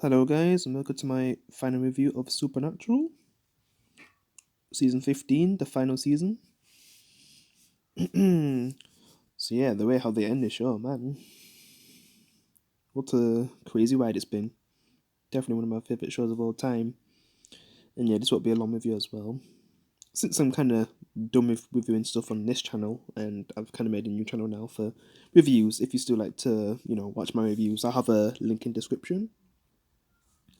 Hello, guys, and welcome to my final review of Supernatural, season 15, the final season. So, yeah, the way how they end the show, man. What a crazy ride it's been. Definitely one of my favourite shows of all time. And yeah, this will be a long review as well. Since I'm kind of done with reviewing stuff on this channel, and I've kind of made a new channel now for reviews, if you still like to, watch my reviews, I'll have a link in description.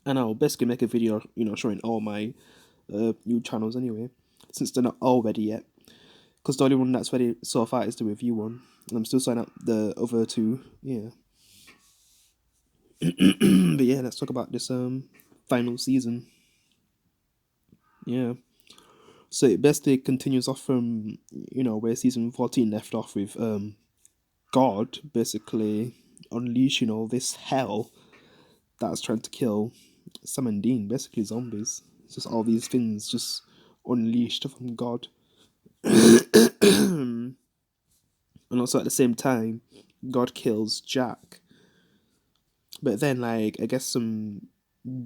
And I'll basically make a video, showing all my new channels anyway, since they're not all ready yet. Because the only one that's ready so far is the review one, and I'm still signing up the other two. Yeah, but yeah, let's talk about this final season. Yeah, so it basically continues off from where season 14 left off with God basically unleashing all this hell that's trying to kill Sam and Dean, basically zombies. It's just all these things just unleashed from God. And also at the same time, God kills Jack. But then, like, I guess some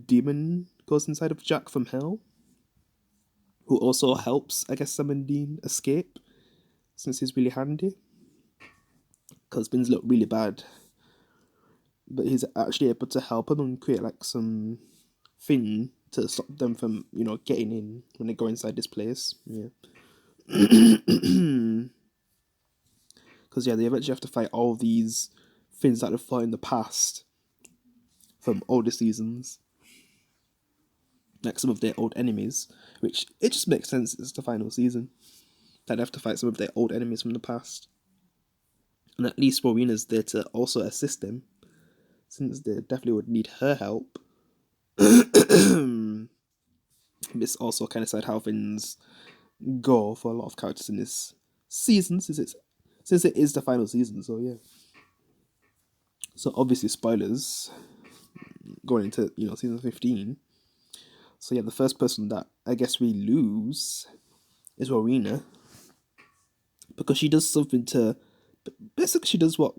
demon goes inside of Jack from hell, who also helps, I guess, Sam and Dean escape, since he's really handy. Because things look really bad. But he's actually able to help them and create, like, some thing to stop them from, getting in when they go inside this place. Yeah. Because, yeah, they eventually have to fight all these things that they've fought in the past from older seasons, like some of their old enemies, which it just makes sense. It's the final season that they have to fight some of their old enemies from the past, and at least Rowena's there to also assist them, since they definitely would need her help. It's also kind of sad how things go for a lot of characters in this season, since it is the final season. So yeah, so obviously spoilers going into season 15. So yeah, the first person that I guess we lose is Rowena, because she does something to basically she does what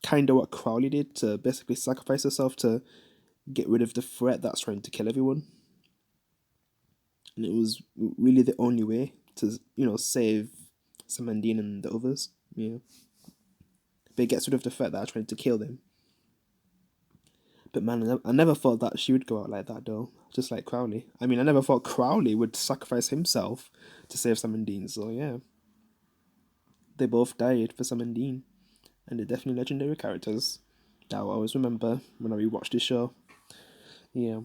kind of what Crowley did, to basically sacrifice herself to get rid of the threat that's trying to kill everyone, and it was really the only way to save Samandine and the others. Yeah, but it gets rid of the threat that are trying to kill them. But man, I never thought that she would go out like that though. Just like Crowley. I mean, I never thought Crowley would sacrifice himself to save Samandine. So yeah, they both died for Samandine, and they're definitely legendary characters that I'll always remember when I rewatch this show. Yeah.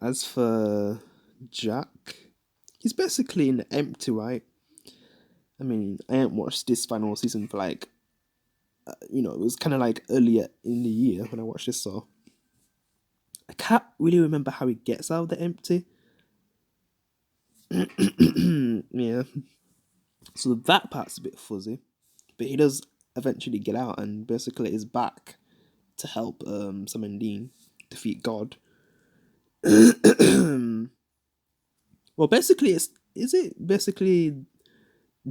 As for Jack, he's basically an empty, right? I mean, I ain't watched this final season for like, it was kind of like earlier in the year when I watched this, so I can't really remember how he gets out of the empty. Yeah. So that part's a bit fuzzy, but he does eventually get out and basically is back to help Sam and Dean defeat God. Well, basically, is it basically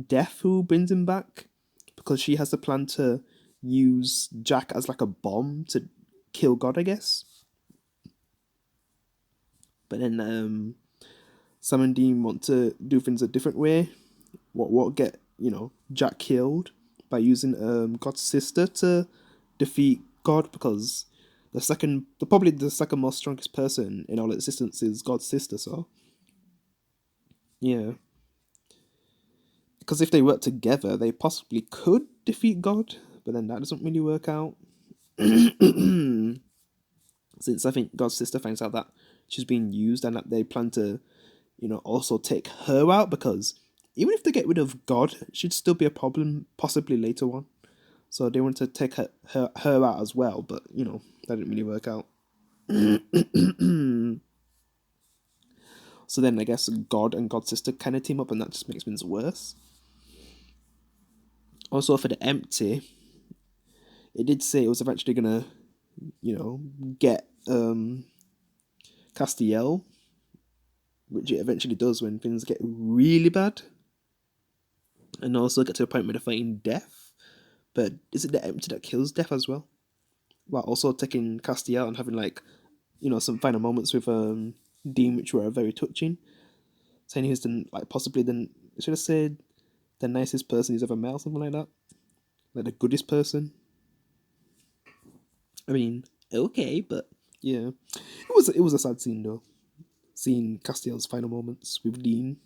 Death who brings him back, because she has the plan to use Jack as like a bomb to kill God, I guess. But then Sam and Dean want to do things a different way. What get Jack killed by using God's sister to defeat God, because probably the second most strongest person in all existence is God's sister. So yeah, because if they work together, they possibly could defeat God, but then that doesn't really work out. Since I think God's sister finds out that she's being used, and that they plan to, also take her out, because even if they get rid of God, it should still be a problem possibly later on. So they want to take her out as well, but that didn't really work out. So then I guess God and God's sister kind of team up, and that just makes things worse. Also, for the empty, it did say it was eventually gonna, get Castiel, which it eventually does when things get really bad, and also get to a point where they're fighting Death. But is it the empty that kills Death as well? while also taking Castiel and having like, some final moments with Dean, which were very touching. Saying he's the like possibly the should have said the nicest person he's ever met or something like that, like the goodest person. I mean, okay, but yeah, it was a sad scene though. Seeing Castiel's final moments with Dean,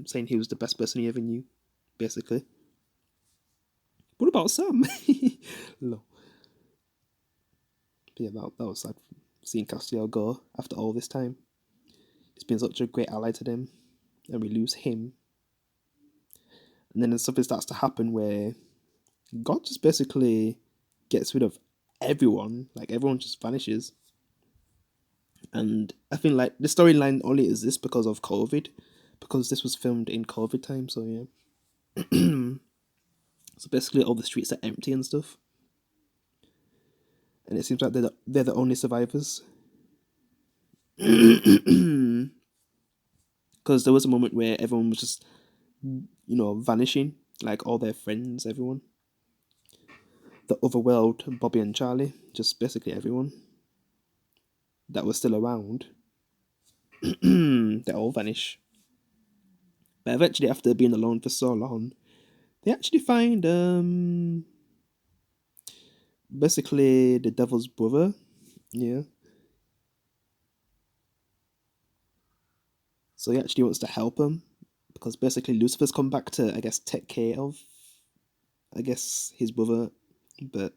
saying he was the best person he ever knew, basically. What about Sam? No. But yeah, that was sad. Seeing Castiel go after all this time. He's been such a great ally to them, and we lose him. And then something starts to happen where God just basically gets rid of everyone. Like everyone just vanishes. And I think like the storyline only exists because of COVID, because this was filmed in COVID time. So yeah. So basically, all the streets are empty and stuff, and it seems like they're the only survivors. Because there was a moment where everyone was just vanishing, like all their friends, everyone, the other world, Bobby and Charlie, just basically everyone that was still around. They all vanish. But eventually, after being alone for so long, they actually find basically the devil's brother. Yeah. So he actually wants to help him because basically Lucifer's come back to, I guess, take care of, I guess, his brother, but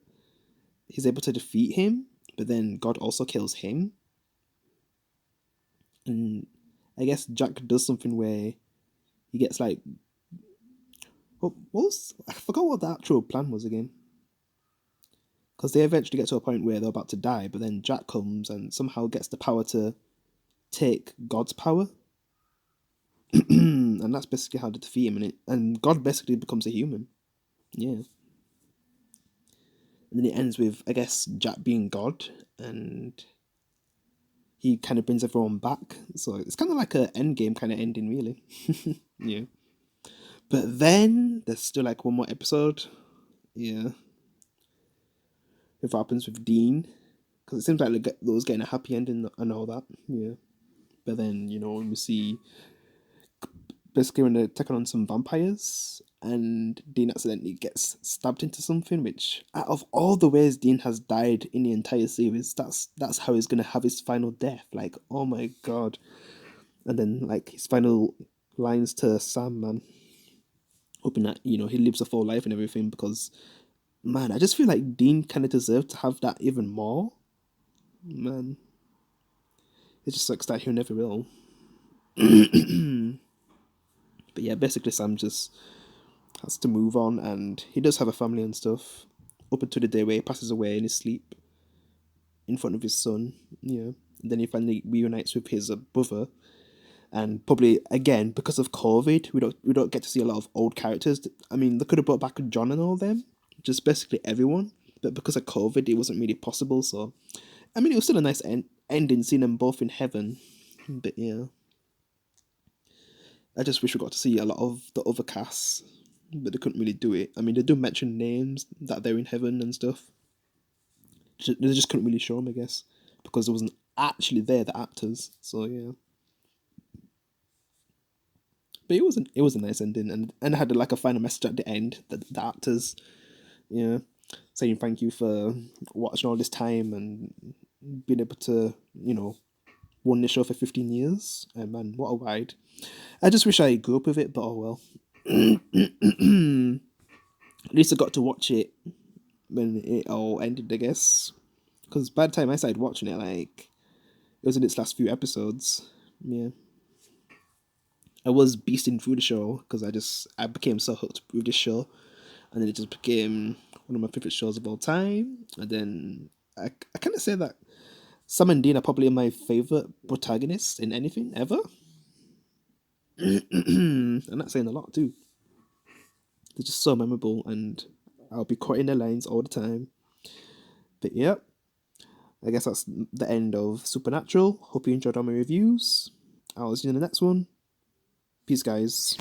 he's able to defeat him. But then God also kills him, and I guess Jack does something where he gets like, I forgot what the actual plan was again. Because they eventually get to a point where they're about to die, but then Jack comes and somehow gets the power to take God's power, and that's basically how to defeat him. And God basically becomes a human. Yeah. And then it ends with, I guess, Jack being God, and he kind of brings everyone back. So it's kind of like a end game kind of ending, really. Yeah. But then there's still like one more episode. Yeah. If what happens with Dean, because it seems like they was getting a happy ending and all that. Yeah. But then when we see basically when they're taking on some vampires and Dean accidentally gets stabbed into something, which out of all the ways Dean has died in the entire series, that's how he's gonna have his final death. Like, oh my god. And then like his final lines to Sam, man. Hoping that, he lives a full life and everything, because man, I just feel like Dean kinda deserved to have that even more. Man. It just sucks that he never will. But yeah, basically Sam just has to move on, and he does have a family and stuff. Up until the day where he passes away in his sleep in front of his son. Yeah. And then he finally reunites with his brother. And probably again because of COVID, we don't get to see a lot of old characters. I mean, they could have brought back John and all them, just basically everyone. But because of COVID, it wasn't really possible. So, I mean, it was still a nice ending, seeing them both in heaven. But yeah, I just wish we got to see a lot of the other casts, but they couldn't really do it. I mean, they do mention names that they're in heaven and stuff. They just couldn't really show them, I guess, because there wasn't actually there the actors. So yeah, but it was a nice ending, and it had like a final message at the end that the actors, yeah, saying thank you for watching all this time and being able to run the show for 15 years. And man, what a ride! I just wish I grew up with it, but oh well. At least I got to watch it when it all ended, I guess. Because by the time I started watching it, like it was in its last few episodes. Yeah, I was beasting through the show because I became so hooked with this show, and then it just became one of my favorite shows of all time. And then I kind of say that Sam and Dean are probably my favorite protagonists in anything ever. And that's saying a lot too. They're just so memorable, and I'll be quoting their lines all the time. But yeah, I guess that's the end of Supernatural. Hope you enjoyed all my reviews. I'll see you in the next one. Peace, guys.